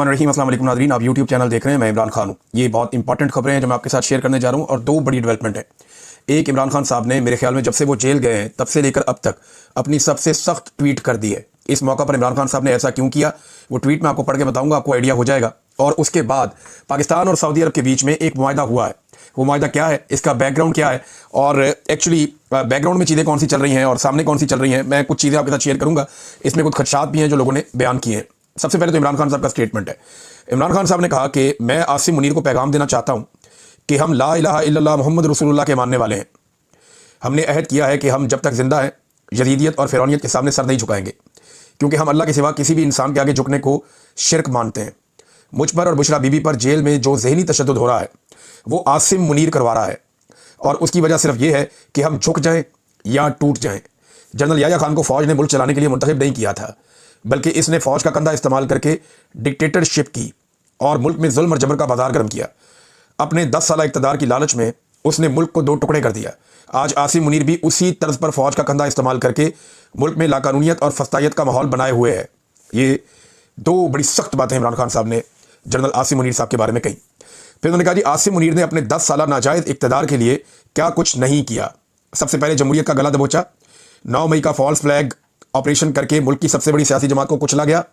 रहीम अस्सलाम वालेकुम नाज़रीन, आप यूट्यूब चैनल देख रहे हैं। मैं इमरान खान हूँ। ये बहुत इंपॉर्टेंट खबरें हैं जो मैं आपके साथ शेयर करने जा रहा हूँ और दो बड़ी डेवलपमेंट है। एक, इमरान खान साहब ने मेरे ख्याल में जब से वो जेल गए हैं तब से लेकर अब तक अपनी सबसे सख्त ट्वीट कर दी है। इस मौका पर इमरान खान साहब ने ऐसा क्यों किया वो ट्वीट मैं आपको पढ़ के बताऊँगा, आपको आइडिया हो जाएगा। और उसके बाद पाकिस्तान और सऊदी अरब के बीच में एक मुआहदा हुआ है। वो मुआहदा क्या है, इसका बैकग्राउंड क्या है और एक्चुअली बैकग्राउंड में चीज़ें कौन सी चल रही हैं और सामने कौन सी चल रही हैं, मैं कुछ चीज़ें आपके साथ शेयर करूँगा। इसमें कुछ खदशात भी हैं जो लोगों ने बयान किए हैं। सबसे पहले तो इमरान खान साहब का स्टेटमेंट है। इमरान खान साहब ने कहा कि मैं आसिम मुनीर को पैगाम देना चाहता हूं कि हम ला इलाहा इल्लल्लाह मोहम्मद रसूलुल्लाह के मानने वाले हैं। हमने अहद किया है कि हम जब तक जिंदा हैं यजीदियत और फिरौनियत के सामने सर नहीं झुकाएंगे, क्योंकि हम अल्लाह के सिवा किसी भी इंसान के आगे झुकने को शिरक मानते हैं। मुझ पर और बुशरा बीबी पर जेल में जो जहनी तशद्दुद हो रहा है वो आसिम मुनीर करवा रहा है और उसकी वजह सिर्फ ये है कि हम झुक जाएं या टूट जाएं। जनरल याह्या खान को फौज ने मुल्क चलाने के लिए मुंतखब नहीं किया था, बल्कि इसने फौज का कंधा इस्तेमाल करके डिक्टेटरशिप की और मुल्क में जुल्म और जबर का बाजार गर्म किया। अपने 10 साल इक़्तिदार की लालच में उसने मुल्क को दो टुकड़े कर दिया। आज आसिम मुनीर भी उसी तर्ज पर फौज का कंधा इस्तेमाल करके मुल्क में लाकानूनियत और फस्तायत का माहौल बनाए हुए है। ये दो बड़ी सख्त बातें इमरान खान साहब ने जनरल आसिम मुनीर साहब के बारे में कही। फिर उन्होंने कहा जी आसिम मुनीर ने अपने 10 साल नाजायज़ इक़्तिदार के लिए क्या कुछ नहीं किया। सबसे पहले जमहूरियत का गला दबोचा, 9 मई का फॉल्स फ्लैग ऑपरेशन करके मुल्क की सबसे बड़ी सियासी जमात को कुचला गया।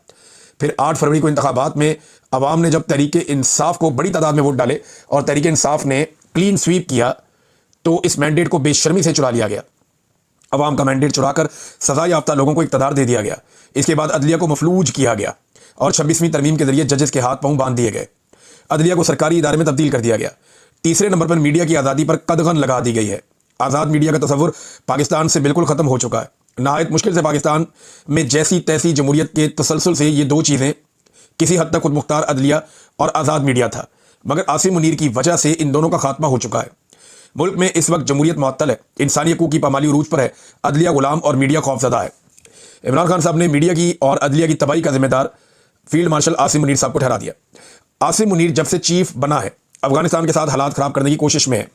फिर 8 फरवरी को इंतखाबात में अवाम ने जब तहरीक इंसाफ को बड़ी तादाद में वोट डाले और तहरीक इंसाफ ने क्लीन स्वीप किया तो इस मैंडेट को बेशर्मी से चुरा लिया गया। अवाम का मैंडेट चुराकर सजा याफ्ता लोगों को इक़्तिदार दे दिया गया। इसके बाद अदलिया को मफलूज किया गया और 26वीं तरमीम के जरिए जजेस के हाथ पांव बांध दिए गए। अदलिया को सरकारी इदारे में तब्दील कर दिया गया। तीसरे नंबर पर मीडिया की आज़ादी पर कदगन लगा दी गई है। आज़ाद मीडिया का तस्वुर पाकिस्तान से बिल्कुल ख़त्म हो चुका है। नहायत मुश्किल से पाकिस्तान में जैसी तैसी जमहूरियत के तसलसल से ये दो चीज़ें किसी हद तक खुद मुख्तार अदलिया और आज़ाद मीडिया था, मगर आसिम मुनीर की वजह से इन दोनों का खात्मा हो चुका है। मुल्क में इस वक्त जमहूरियत मुअत्तल है, इंसानी हकूक़ की पामाली उरूज पर है, अदलिया गुलाम और मीडिया खौफजदा है। इमरान खान साहब ने मीडिया की और अदलिया की तबाही का जिम्मेदार फील्ड मार्शल आसिम मुनीर साहब को ठहरा दिया। आसिम मुनीर जब से चीफ बना है अफगानिस्तान के साथ हालात ख़राब करने की कोशिश में है।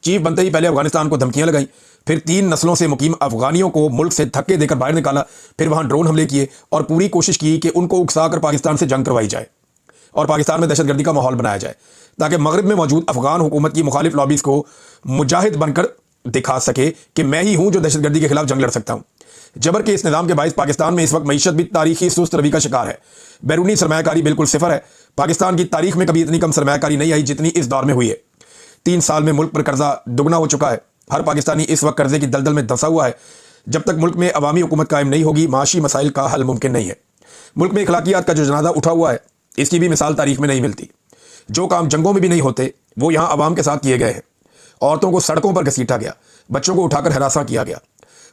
चीफ बनते ही पहले अफगानिस्तान को धमकियां लगाई, फिर 3 नस्लों से मुकीम अफगानियों को मुल्क से धक्के देकर बाहर निकाला, फिर वहां ड्रोन हमले किए और पूरी कोशिश की कि उनको उकसाकर पाकिस्तान से जंग करवाई जाए और पाकिस्तान में दहशतगर्दी का माहौल बनाया जाए, ताकि मगरब में मौजूद अफगान हुकूमत की मुखालिफ लॉबीज़ को मुजाहिद बनकर दिखा सके कि मैं ही हूं जो दहशतगर्दी के खिलाफ जंग लड़ सकता हूं। जबर के इस निज़ाम के बायस पाकिस्तान में इस वक्त मईशत भी तारीखी सुस्त रवि का शिकार है। बैरूनी सरमायाकारी बिल्कुल सिफर है। पाकिस्तान की तारीख में कभी इतनी कम सरमायाकारी नहीं आई जितनी इस दौर में हुई है। 3 साल में मुल्क पर कर्जा दुगना हो चुका है। हर पाकिस्तानी इस वक्त कर्जे की दलदल में धंसा हुआ है। जब तक मुल्क में अवामी हुकूमत कायम नहीं होगी माशी मसाइल का हल मुमकिन नहीं है। मुल्क में इखलाकियात का जो जनाजा उठा हुआ है इसकी भी मिसाल तारीख में नहीं मिलती। जो काम जंगों में भी नहीं होते वो यहाँ अवाम के साथ किए गए हैं। औरतों को सड़कों पर घसीटा गया, बच्चों को उठाकर हरासा किया गया,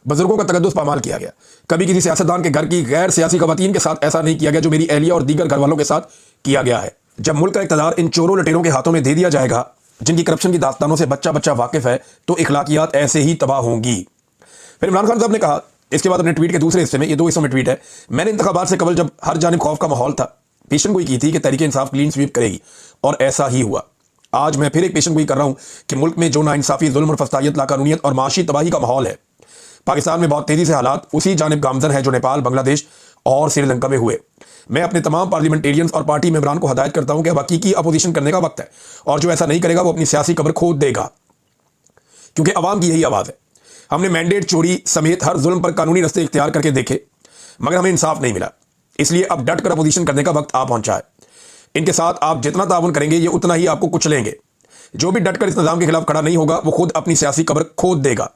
बुजुर्गों का तकद्दुस पामाल किया गया। कभी किसी सियासतदान के घर की गैर सियासी खवातीन के साथ ऐसा नहीं किया गया जो मेरी अहलिया और दीगर घर वालों के साथ किया गया है। जब मुल्क का इक़्तिदार इन चोरों लटेरों के हाथों में दे दिया जाएगा जिनकी करप्शन की दास्तानों से बच्चा बच्चा वाकिफ है तो इखलाकियात ऐसे ही तबाह होंगी। फिर इमरान खान साहब ने कहा इसके बाद अपने ट्वीट के दूसरे हिस्से में, ये 2 हिस्सों में ट्वीट है, मैंने इंतखाबात से कबल जब हर जानिब खौफ का माहौल था पेशन गोई की थी कि तहरीक इंसाफ क्लीन स्वीप करेगी और ऐसा ही हुआ। आज मैं फिर एक पेशन गोई कर रहा हूं कि मुल्क में जो नाइंसाफी, जुल्म और फस्तायत, लाकानूनियत और माशी तबाही का माहौल है, पाकिस्तान में बहुत तेजी से हालात उसी जानिब गामजन है जो नेपाल, बांग्लादेश और श्रीलंका में हुए। मैं अपने तमाम पार्लियामेंटेरियंस और पार्टी मेंबरान को हदायत करता हूं कि अब हकीकी अपोजिशन करने का वक्त है और जो ऐसा नहीं करेगा वो अपनी सियासी कब्र खोद देगा, क्योंकि अवाम की यही आवाज़ है। हमने मैंडेट चोरी समेत हर जुल्म पर कानूनी रस्ते इख्तियार करके देखे मगर हमें इंसाफ नहीं मिला, इसलिए अब डट कर अपोजिशन करने का वक्त आ पहुंचा है। इनके साथ आप जितना ताउन करेंगे ये उतना ही आपको कुचलेंगे। जो भी डट कर इस निज़ाम के खिलाफ खड़ा नहीं होगा वो खुद अपनी सियासी कब्र खोद देगा।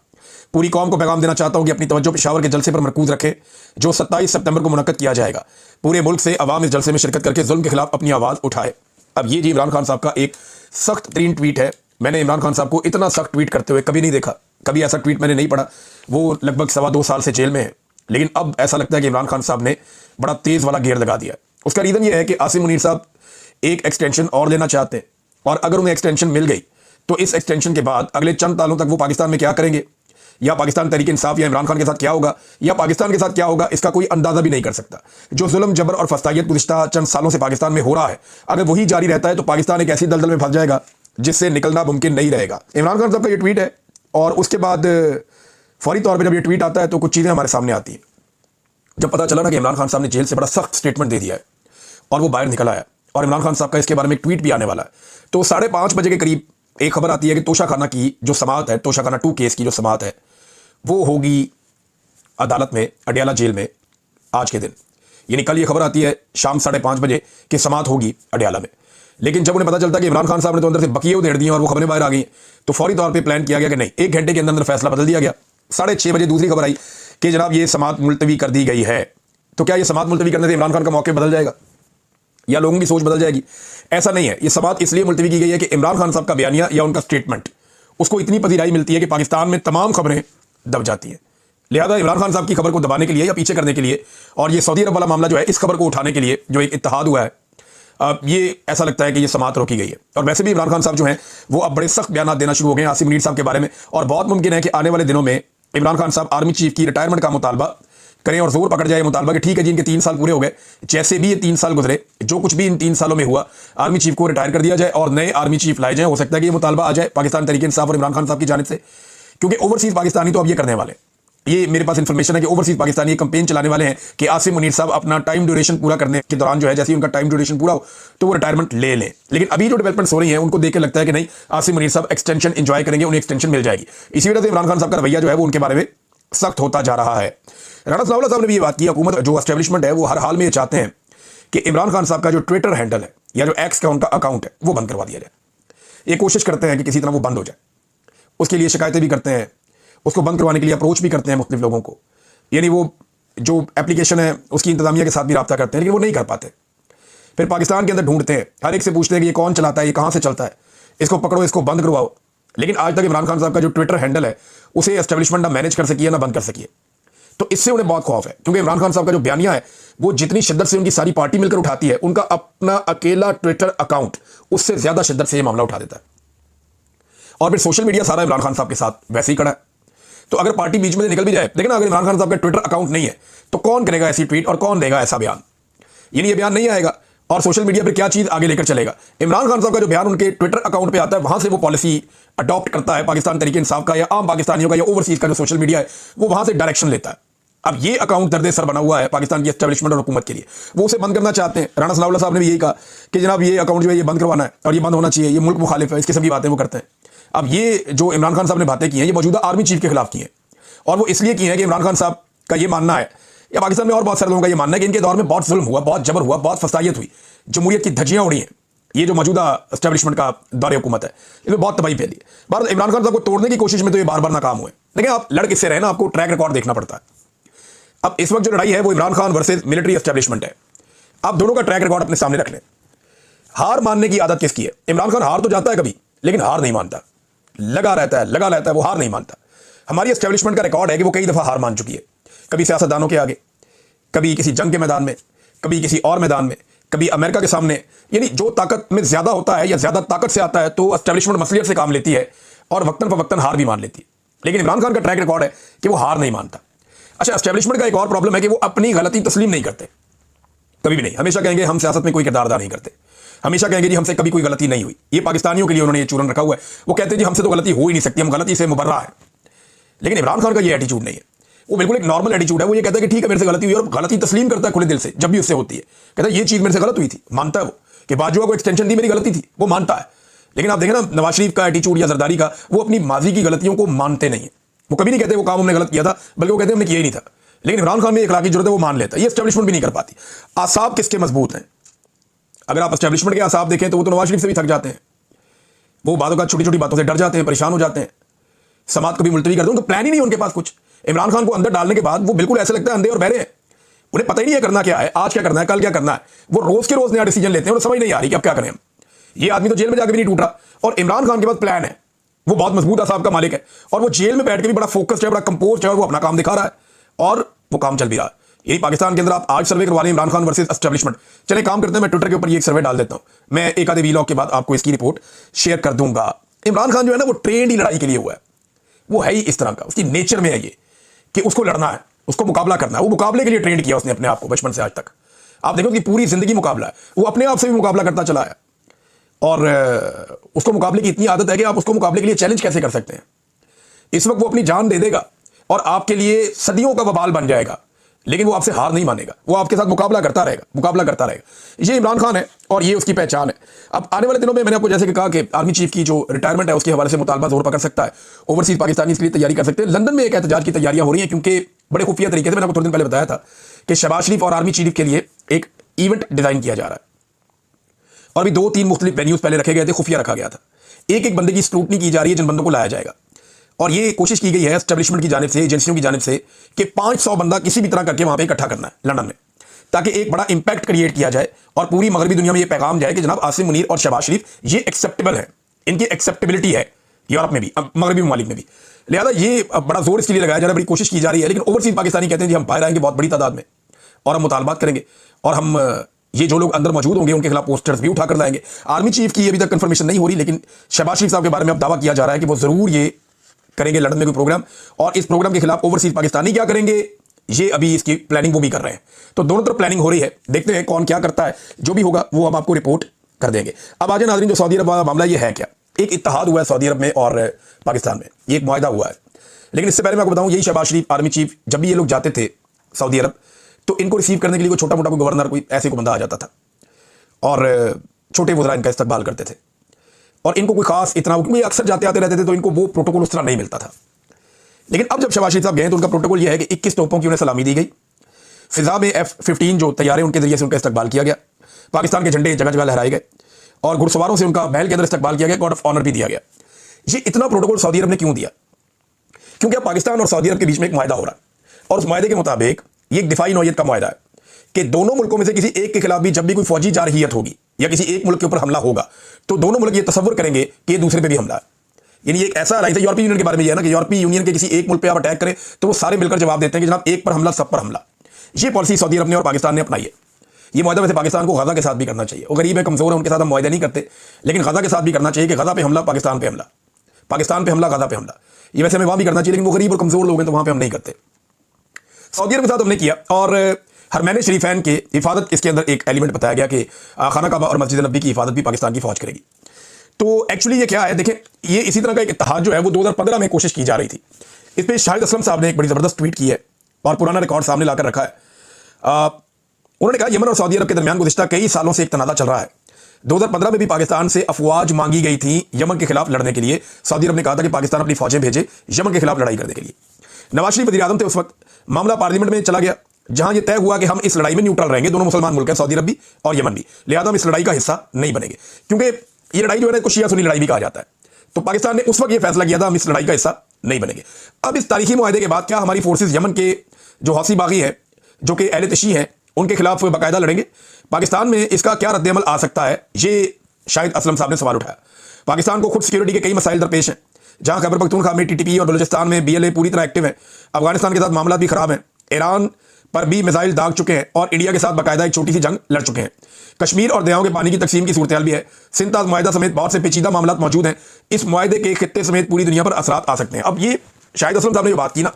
पूरी कौम को पैगाम देना चाहता हूं कि अपनी तवज्जो पेशावर के जलसे पर मरकूज रखें जो 27 सितंबर को मुनक्कद किया जाएगा। पूरे मुल्क से अवाम इस जलसे में शिरकत करके जुल्म के खिलाफ अपनी आवाज़ उठाए। अब ये जी इमरान खान साहब का एक सख्त तरीन ट्वीट है। मैंने इमरान खान साहब को इतना सख्त ट्वीट करते हुए कभी नहीं देखा, कभी ऐसा ट्वीट मैंने नहीं पढ़ा। वो लगभग 2.25 साल से जेल में है, लेकिन अब ऐसा लगता है कि इमरान खान साहब ने बड़ा तेज़ वाला गेयर लगा दिया। उसका रीज़न ये है कि आसिम मुनीर साहब एक एक्सटेंशन और लेना चाहते हैं और अगर उन्हें एक्सटेंशन मिल गई तो इस एक्सटेंशन के बाद अगले चंद सालों तक वो पाकिस्तान में क्या करेंगे, या पाकिस्तान तहरीक इंसाफ या इमरान खान के साथ क्या होगा, या पाकिस्तान के साथ क्या होगा, इसका कोई अंदाजा भी नहीं कर सकता। जो जुल्म, जबर और फस्तायत गुज़िश्ता चंद सालों से पाकिस्तान में हो रहा है, अगर वही जारी रहता है तो पाकिस्तान एक ऐसी दलदल में फंस जाएगा जिससे निकलना मुमकिन नहीं रहेगा। इमरान खान साहब का ये ट्वीट है और उसके बाद फौरी तौर पर जब ये ट्वीट आता है तो कुछ चीज़ें हमारे सामने आती हैं। जब पता चला ना कि इमरान खान साहब ने जेल से बड़ा सख्त स्टेटमेंट दे दिया है और वो बाहर निकल आया और इमरान खान साहब का इसके बारे में एक ट्वीट भी आने वाला है। तो 5:30 बजे के करीब एक खबर आती है कि तोशा खाना की जो समाअत है, तोशा खाना 2 केस की जो समाअत है वो होगी अदालत में, अडयाला जेल में आज के दिन। यानी कल ये खबर आती है शाम 5:30 बजे कि समाअत होगी अडयाला में। लेकिन जब उन्हें पता चलता कि इमरान खान साहब ने तो अंदर से बकिए उधेड़ दिए और वो खबरें बाहर आ गई, तो फौरी तौर पे प्लान किया गया कि नहीं, 1 घंटे के अंदर फैसला बदल दिया गया। 6:30 बजे दूसरी खबर आई कि जनाब ये समाअत मुलतवी कर दी गई है। तो क्या ये समाअत मुलतवी करने से इमरान खान का मौके बदल जाएगा या लोगों की सोच बदल जाएगी? ऐसा नहीं है। ये समाअत इसलिए मुलतवी की गई है कि इमरान खान साहब का बयानिया या उनका स्टेटमेंट उसको इतनी पजीराई मिलती है कि पाकिस्तान में तमाम खबरें दब जाती हैं। लिहाजा इमरान खान साहब की खबर को दबाने के लिए या पीछे करने के लिए, और ये सऊदी अरब वाला मामला जो है, इस खबर को उठाने के लिए जो एक इत्तेहाद हुआ है, ये ऐसा लगता है कि ये समाअत रोकी गई है। और वैसे भी इमरान खान साहब जो हैं वो अब बड़े सख्त बयान देना शुरू हो गए हैं आसिम मुनीर साहब के बारे में, और बहुत मुमकिन है कि आने वाले दिनों में इमरान खान साहब आर्मी चीफ की रिटायरमेंट का मुतालबा करें और जोर पकड़ जाए मुतालबा कि ठीक है जी, इनके 3 साल पूरे हो गए, जैसे भी ये 3 साल गुजरे, जो कुछ भी इन 3 सालों में हुआ, आर्मी चीफ को रिटायर कर दिया जाए और नए आर्मी चीफ लाए जाए। हो सकता है कि ये मुतालबा आ जाए पाकिस्तान तहरीक इंसाफ और इमरान खान साहब की जानिब से, क्योंकि ओवरसीज पाकिस्तानी तो अब ये करने वाले, ये मेरे पास इंफॉर्मेशन है कि ओवरसीज पाकिस्तानी कंपेन चलाने वाले हैं कि आसिम मुनीर साहब अपना टाइम ड्यूरेशन पूरा करने के दौरान जो है, जैसे ही उनका टाइम ड्यूरेशन पूरा हो तो वो रिटायरमेंट ले लें। लेकिन अभी जो डेवलपमेंट्स हो रही हैं उनको देख के लगता है कि नहीं, आसिम मुनीर साहब एक्सटेंशन एंजॉय करेंगे, उन्हें एक्सटेंशन मिल जाएगी। इसी वजह से इमरान खान साहब का रवैया जो है वो उनके बारे में सख्त होता जा रहा है। राणा सनाउल्लाह साहब ने भी ये बात की, हुकूमत जो एस्टेब्लिशमेंट है वो हर हाल में ये चाहते हैं कि इमरान खान साहब का जो ट्विटर हैंडल है या जो एक्स का उनका अकाउंट है वो बंद करवा दिया जाए। ये कोशिश करते हैं कि किसी तरह वो बंद हो जाए, उसके लिए शिकायतें भी करते हैं, उसको बंद करवाने के लिए अप्रोच भी करते हैं मुख्तलिफ लोगों को। यानी वो जो एप्लीकेशन है उसकी इंतजामिया के साथ भी रब्ता करते हैं, लेकिन वो नहीं कर पाते। फिर पाकिस्तान के अंदर ढूंढते हैं, हर एक से पूछते हैं कि ये कौन चलाता है, ये कहाँ से चलता है, इसको पकड़ो, इसको बंद करवाओ। लेकिन आज तक इमरान खान साहब का जो ट्विटर हैंडल है उसे एस्टेब्लिशमेंट ना मैनेज कर सकी है ना बंद कर सकी है। तो इससे उन्हें बहुत खौफ है, क्योंकि इमरान खान साहब का जो बयानिया है वो जितनी शिद्दत से उनकी सारी पार्टी मिलकर उठाती है, उनका अपना अकेला ट्विटर अकाउंट उससे ज्यादा शिद्दत से ये मामला उठा देता है। और फिर सोशल मीडिया सारा इमरान खान साहब के साथ वैसे ही खड़ा है। तो अगर पार्टी बीच में निकल भी जाए, लेकिन अगर इमरान खान साहब का ट्विटर अकाउंट नहीं है तो कौन करेगा ऐसी ट्वीट और कौन देगा ऐसा बयान? यानी ये बयान नहीं आएगा और सोशल मीडिया पर क्या चीज आगे लेकर चलेगा? इमरान खान साहब का जो बयान उनके ट्विटर अकाउंट पे आता है, वहां से वो पॉलिसी अडॉप्ट करता है पाकिस्तान तहरीक इंसाफ का या आम पाकिस्तानियों का या ओवरसीज का जो सोशल मीडिया है, वो वहां से डायरेक्शन लेता है। अब ये अकाउंट दर्द सर बना हुआ है पाकिस्तान की एस्टेब्लिशमेंट और हुकूमत के लिए, वो उसे बंद करना चाहते हैं। राणा सनाउल्लाह साहब ने भी यही कहा कि जनाब ये अकाउंट जो है ये बंद करवाना है और ये बंद होना चाहिए, ये मुल्क मुखालिफ है, इस किस्म की बातें वो करते हैं। अब ये जो इमरान खान साहब ने बातें की हैं ये मौजूदा आर्मी चीफ के खिलाफ की हैं, और वो इसलिए की है कि इमरान खान साहब का ये मानना है, या पाकिस्तान में और बहुत सारे लोगों का ये मानना है कि इनके दौर में बहुत जुल्म हुआ, बहुत जबर हुआ, बहुत फसायत हुई, जमहूरियत की धज्जियां उड़ी हैं। ये जो मौजूदा एस्टेब्लिशमेंट का दौर हुकूमत है इसमें बहुत तबाही फैली है। भारत इमरान खान साहब को तोड़ने की कोशिश में तो ये बार बार नाकाम हुए। लेकिन आप लड़ किससे रहे ना, आपको ट्रैक रिकॉर्ड देखना पड़ता है। अब इस वक्त जो लड़ाई है वो Imran Khan versus military establishment है। आप दोनों का ट्रैक रिकॉर्ड अपने सामने रख लें। हार मानने की आदत किसकी है? इमरान खान हार तो जाता है कभी, लेकिन हार नहीं मानता, लगा रहता है, वो हार नहीं मानता। हमारी एस्टेब्लिशमेंट का रिकॉर्ड है कि वो कई दफा हार मान चुकी है, कभी सियासतदानों के आगे, कभी किसी जंग के मैदान में, कभी किसी और मैदान में, कभी अमेरिका के सामने। यानी जो ताकत में ज्यादा होता है या ज्यादा ताकत से आता है तो एस्टेब्लिशमेंट मसलियत से काम लेती है और वक्तन फवक्तन हार भी मान लेती है। लेकिन इमरान खान का ट्रैक रिकॉर्ड है कि वो हार नहीं मानता। अच्छा, एस्टेब्लिशमेंट का एक और प्रॉब्लम है कि वो अपनी गलती तस्लीम नहीं करते, कभी भी नहीं। हमेशा कहेंगे हम सियासत में कोई किरदार अदा नहीं करते, हमेशा कहेंगे जी हमसे कभी कोई गलती नहीं हुई। ये पाकिस्तानियों के लिए उन्होंने ये चूरन रखा हुआ है। वो कहते हैं जी हमसे तो गलती हो ही नहीं सकती, हम गलती से मुबर्रा है। लेकिन इमरान खान का ये एटीट्यूड नहीं है, वो बिल्कुल एक नॉर्मल एटीट्यूड है। वो ये कहता है कि ठीक है मेरे से गलती हुई, और गलती तस्लीम करता है खुले दिल से जब भी उससे होती है। कहता है ये चीज मेरे से गलत हुई थी, मानता है वो कि बाजुआ को एक्सटेंशन दी मेरी गलती थी, वो मानता है। लेकिन आप देखें ना नवाज शरीफ का एटीट्यूड या जरदारी का, वो अपनी माजी की गलतियों को मानते नहीं है। वो कभी नहीं कहते वो काम हमने गलत किया था, बल्कि वो कहते हमने किया ही नहीं था। लेकिन इमरान खान में अखलाकी जरूरत है, वो मान लेता है। ये एस्टेब्लिशमेंट भी नहीं कर पाती। आसाब किसके मजबूत हैं? अगर आप एस्टेब्लिशमेंट के आसाब देखें तो वो तो नवाज शरीफ से भी थक जाते हैं। वो बातों का छोटी छोटी बातों से डर जाते हैं, परेशान हो जाते हैं, समात कभी मुलतवी करते हैं। उनका प्लान ही नहीं उनके पास कुछ। इमरान खान को अंदर डालने के बाद वो बिल्कुल ऐसे लगता है अंधे और बहरे हैं, उन्हें पता ही नहीं है करना क्या है, आज क्या करना है, कल क्या करना है। वो रोज के रोज नया डिसीजन लेते हैं और समझ नहीं आ रही कि अब क्या करें हम। ये आदमी तो जेल में जाकर भी नहीं टूट रहा, और इमरान खान के पास प्लान है, वो बहुत मजबूत आसाब का मालिक है, और वो जेल में बैठ के भी बड़ा फोकस्ड है, बड़ा कंपोज्ड है, और वो अपना काम दिखा रहा है और वो काम चल भी रहा है। यही पाकिस्तान के अंदर आप आज सर्वे करवा लें इमरान खान वर्सेस एस्टेब्लिशमेंट। चले काम करते हैं, मैं ट्विटर के ऊपर ये एक सर्वे डाल देता हूं, मैं एक आधे वीलॉग के बाद आपको इसकी रिपोर्ट शेयर कर दूंगा। इमरान खान जो है ना वो ट्रेंड ही लड़ाई के लिए हुआ है, वो है ही इस तरह का, उसकी नेचर में है ये कि उसको लड़ना है, उसको मुकाबला करना है। वो मुकाबले के लिए ट्रेंड किया उसने अपने आप को बचपन से आज तक। आप देखो कि पूरी जिंदगी मुकाबला है, वो अपने आप से भी मुकाबला करता चला है, और उसको मुकाबले की इतनी आदत है कि आप उसको मुकाबले के लिए चैलेंज कैसे कर सकते हैं। इस वक्त वो अपनी जान दे देगा और आपके लिए सदियों का वबाल बन जाएगा। लेकिन वो आपसे हार नहीं मानेगा, वो आपके साथ मुकाबला करता रहेगा। ये इमरान खान है और ये उसकी पहचान है। अब आने वाले दिनों में मैंने आपको जैसे कि कहा कि आर्मी चीफ की जो रिटायरमेंट है उसके हवाले से मुतालबा जोर पकड़ सकता है। ओवरसीज पाकिस्तानी इसके लिए तैयारी कर सकते हैं। लंदन में एक एहतजाज की तैयारियां हो रही हैं, क्योंकि बड़े खुफिया तरीके से, मैंने आपको थोड़े दिन पहले बताया था कि शहबाज शरीफ और आर्मी चीफ के लिए एक इवेंट डिजाइन किया जा रहा है, और भी 2-3 मुख्तलिफ वेन्यूज पहले रखे गए थे, खुफिया रखा गया था। एक एक बंदे की स्क्रूटनी की जा रही है जिन बंदों को लाया जाएगा, और ये कोशिश की गई है एस्टेब्लिशमेंट की जानिब से, एजेंसियों की जानिब से, कि 500 बंदा किसी भी तरह करके वहां पे इकट्ठा करना है लंदन में, ताकि एक बड़ा इंपैक्ट क्रिएट किया जाए और पूरी मगरबी दुनिया में ये पैगाम जाए कि जनाब आसिम मुनीर और शहबाज शरीफ ये एक्सेप्टेबल है, इनकी एक्सेप्टेबिलिटी है यूरोप में भी, मगरबी ममालिक में भी। लिहाजा ये बड़ा जोर इसके लिए लगाया जा रहा है, बड़ी कोशिश की जा रही है। लेकिन ओवरसीज पाकिस्तानी कहते हैं जी हम बाहर आएंगे बहुत बड़ी तादाद में, और हम मुतालबात करेंगे, और हम ये जो लोग अंदर मौजूद होंगे उनके खिलाफ पोस्टर्स भी उठाकर लाएंगे। आर्मी चीफ की अभी तक कंफर्मेशन नहीं हो रही, लेकिन शहबाज शरीफ साहब के बारे में अब दावा किया जा रहा है कि वो जरूर ये करेंगे लंदन में कोई प्रोग्राम, और इस प्रोग्राम के खिलाफ ओवरसीज पाकिस्तानी क्या करेंगे ये अभी इसकी प्लानिंग वो भी कर रहे हैं। तो दोनों तरफ प्लानिंग हो रही है, देखते हैं कौन क्या करता है। जो भी होगा वो हम आपको रिपोर्ट कर देंगे। अब आज नाज़रीन, जो सऊदी अरब वाला मामला ये है क्या, एक इत्तेहाद हुआ है सऊदी अरब में और पाकिस्तान में, ये एक मुआहदा हुआ है। लेकिन इससे पहले मैं आपको बताऊं, यही शहबाज शरीफ आर्मी चीफ जब भी ये लोग जाते थे सऊदी अरब, तो इनको रिसीव करने के लिए कोई छोटा मोटा कोई गवर्नर, कोई ऐसे को बंदा आ जाता था, और छोटे वज़रा इनका इस्तकबाल करते थे, और इनको कोई खास इतना, क्योंकि अक्सर जाते आते रहते थे तो इनको वो प्रोटोकॉल उस तरह नहीं मिलता था। लेकिन अब जब शहबाज शरीफ साहब गए तो उनका प्रोटोकॉल यह है कि 21 तोपों की उन्हें सलामी दी गई, फिजा में F-15 जो तैयारे उनके जरिए से उनका इस्तकबाल किया गया, पाकिस्तान के झंडे जगह जगह लहराए गए, और घुड़सवारों से उनका महल के अंदर इस्तकबाल किया गया, गार्ड ऑफ ऑनर भी दिया गया। ये इतना प्रोटोकॉल सऊदी अरब ने क्यों दिया? क्योंकि अब पाकिस्तान और सऊदी अरब के बीच में एक मुआहदा हो रहा है, और उस मुआहदे के मुताबिक ये एक दिफाई नौयत का मुआहदा है कि दोनों मुल्कों में से किसी एक के खिलाफ भी जब भी कोई फौजी जारहियत होगी या किसी एक मुल्क के ऊपर हमला होगा, तो दोनों मुल्क ये तसव्वुर करेंगे कि दूसरे पे भी हमला है। यानी एक ऐसा अलायंस है, यूरोपीय यूनियन के बारे में ये है ना कि यूरोपीय यूनियन के किसी एक मुल्क पे आप अटैक करें तो वो सारे मिलकर जवाब देते हैं कि जनाब एक पर हमला सब पर हमला। ये पॉलिसी सऊदी अरब ने और पाकिस्तान ने अपनाई है। ये मुआहदा वैसे पाकिस्तान को गजा के साथ भी करना चाहिए, वो गरीब है, कमजोर है, उनके साथ हम मुआहदा नहीं करते, लेकिन गजा के साथ भी करना चाहिए कि गजा पे हमला, पाकिस्तान पे हमला, पाकिस्तान पे हमला, गजा पे हमला। ये वैसे हमें वहां भी करना चाहिए, लेकिन वो गरीब और कमजोर लोग हैं तो वहां पे हम नहीं करते। सऊदी अरब के साथ हमने किया, और हरमैन शरीफैन की हिफाजत इसके अंदर एक एलिमेंट बताया गया कि खाना काबा और मस्जिद नबी की हिफाजत भी पाकिस्तान की फौज करेगी। तो एक्चुअली ये क्या है, देखें, ये इसी तरह का एक इत्तेहाद जो है वो 2015 में कोशिश की जा रही थी। इस पर शाहिद असलम साहब ने एक बड़ी ज़बरदस्त ट्वीट की है और पुराना रिकॉर्ड सामने लाकर रखा है। उन्होंने कहा यमन और सऊदी अरब के दरमियान गुज़िश्ता कई सालों से एक तनाज़ा चल रहा है। 2015 में भी पाकिस्तान से अफवाज मांगी गई थी यमन के खिलाफ लड़ने के लिए। सऊदी अरब ने कहा था कि पाकिस्तान अपनी फौजें भेजे यमन के खिलाफ लड़ाई करने के लिए। नवाज शरीफ वज़ीर आज़म थे उस वक्त। मामला पार्लियामेंट में चला गया, जहां यह तय हुआ कि हम इस लड़ाई में न्यूट्रल रहेंगे, दोनों मुसलमान मुल्क हैं, सऊदी अरब भी और यमन भी, लिहाजा हम इस लड़ाई का हिस्सा नहीं बनेंगे, क्योंकि ये लड़ाई जो है ना कुछ शिया सुन्नी लड़ाई भी कहा जाता है। तो पाकिस्तान ने उस वक्त ये फैसला किया था हम इस लड़ाई का हिस्सा नहीं बनेंगे। अब इस तारीखी मुआहदे के बाद क्या हमारी फोर्सेज यमन के जो हौसी बागी है, जो कि अहले तशी हैं, उनके खिलाफ बाकायदा लड़ेंगे? पाकिस्तान में इसका क्या रद्द-ए-अमल आ सकता है, ये शाहिद असलम साहब ने सवाल उठाया। पाकिस्तान को खुद सिक्योरिटी के कई मसाइल दरपेश हैं, जहां खैबर पख्तूनख्वा में TTP और बलूचिस्तान में BLA पूरी तरह एक्टिव है। अफगानिस्तान के साथ मामला भी खराब है, ईरान पर भी मिसाइल दाग चुके हैं, और इंडिया के साथ बाकायदा एक छोटी सी जंग लड़ चुके हैं। कश्मीर और दरियाओं के पानी की तकसीम की सूरत हाल भी है। सिंध मुआहदा समेत बहुत से पेचीदा मामला मौजूद हैं। इस मुआहदे के खित्ते समेत पूरी दुनिया पर असरात आ सकते हैं। अब ये शाहिद असलम साहब ने जो बात की ना,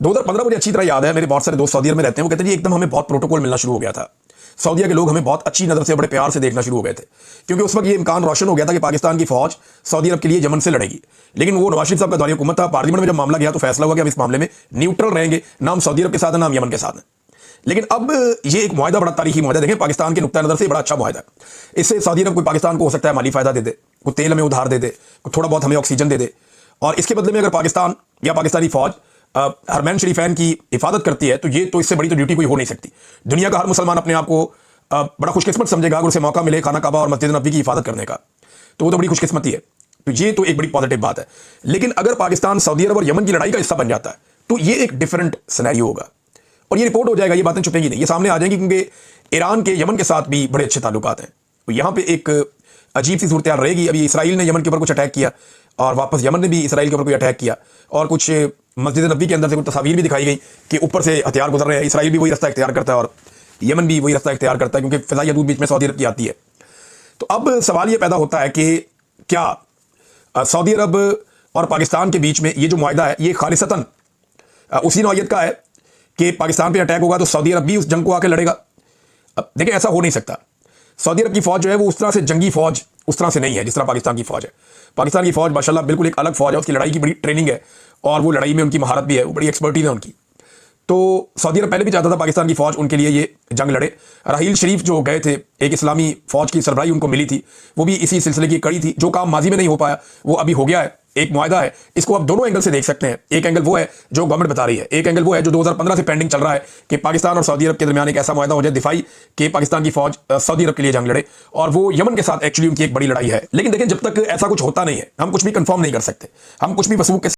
2015 मुझे अच्छी तरह याद है, मेरे बहुत सारे दोस्त सऊदी अरब में रहते हैं, वो कहते हैं जी एकदम हमें बहुत प्रोटोकॉल मिलना शुरू हो गया था, सऊदीया के लोग हमें बहुत अच्छी नज़र से, बड़े प्यार से देखना शुरू हो गए थे, क्योंकि उस वक्त ये इम्कान रोशन हो गया था कि पाकिस्तान की फौज सऊदी अरब के लिए यमन से लड़ेगी। लेकिन वो नवाज शरीफ साहब का दौर हुकूमत था, पार्लियामेंट में जब मामला गया तो फैसला हुआ कि हम इस मामले में न्यूट्रल रहेंगे, ना हम सऊदी अरब के साथ है ना हम यमन के साथ हैं। लेकिन अब ये एक मुआहदा बड़ा तारीखी मुआहदा, देखें पाकिस्तान के नुक्ता नज़र से बड़ा अच्छा मुआहदा है। इससे सऊदी अरब कोई पाकिस्तान को हो सकता है माली फायदा दे दे, कोई तेल हमें उधार दे दे, कोई थोड़ा बहुत हमें ऑक्सीजन दे दे, और इसके बदले में अगर पाकिस्तान या पाकिस्तानी फौज हरमैन शरीफैन की हिफाजत करती है तो ये तो इससे बड़ी तो ड्यूटी कोई हो नहीं सकती। दुनिया का हर मुसलमान अपने आप को बड़ा खुशकिस्मत समझेगा अगर उसे मौका मिले खाना काबा और मस्जिद नबी की हिफाजत करने का, तो वो तो बड़ी खुशकिस्मती है। तो ये तो एक बड़ी पॉजिटिव बात है। लेकिन अगर पाकिस्तान सऊदी अरब और यमन की लड़ाई का हिस्सा बन जाता है तो ये एक डिफरेंट सिनेरियो होगा, और ये रिपोर्ट हो जाएगा, ये बातें छुपेंगी नहीं, ये सामने आ जाएंगी, क्योंकि ईरान के यमन के साथ भी बड़े अच्छे ताल्लुकात हैं। तो यहाँ पे एक अजीब सी सूरत रहेगी। अभी इसराइल ने यमन के ऊपर कुछ अटैक किया, और वापस यमन ने भी इसराइल के ऊपर कोई अटैक किया, और कुछ मस्जिद नबी के अंदर से कुछ तस्वीर भी दिखाई गई कि ऊपर से हथियार गुजर रहे हैं। इसराइल भी वही रास्ता इख्तियार करता है और यमन भी वही रास्ता इख्तियार करता है, क्योंकि फ़िज़ाई हदूद बीच में सऊदी अरब की आती है। तो अब सवाल ये पैदा होता है कि क्या सऊदी अरब और पाकिस्तान के बीच में ये जो मुआहदा है ये खालिसतन उसी नौयत का है कि पाकिस्तान पे अटैक होगा तो सऊदी अरब भी उस जंग को आके लड़ेगा? अब देखिए, ऐसा हो नहीं सकता। सऊदी अरब की फ़ौज जो है वो उस तरह से जंगी फ़ौज उस तरह से नहीं है जिस तरह पाकिस्तान की फ़ौज है। पाकिस्तान की फ़ौज माशाल्लाह बिल्कुल एक अलग फ़ौज है, उसकी लड़ाई की बड़ी ट्रेनिंग है, और वो लड़ाई में उनकी महारत भी है, वो बड़ी एक्सपर्टीज है उनकी। तो सऊदी अरब पहले भी चाहता था पाकिस्तान की फौज उनके लिए ये जंग लड़े। राहील शरीफ जो गए थे, एक इस्लामी फौज की सरबराही उनको मिली थी, वो भी इसी सिलसिले की कड़ी थी। जो काम माजी में नहीं हो पाया वो अभी हो गया है, एक मुआहदा है। इसको आप दोनों एंगल से देख सकते हैं। एक एंगल वो है जो गवर्नमेंट बता रही है, एक एंगल वो है जो 2015 से पेंडिंग चल रहा है कि पाकिस्तान और सऊदी अरब के दरमियान एक ऐसा मुआहदा हो जाए दिफाई कि पाकिस्तान की फौज सऊदी अरब के लिए जंग लड़े, और वो यमन के साथ एक्चुअली उनकी एक बड़ी लड़ाई है। लेकिन देखें, जब तक ऐसा कुछ होता नहीं है हम कुछ भी कंफर्म नहीं कर सकते, हम कुछ भी वसूख के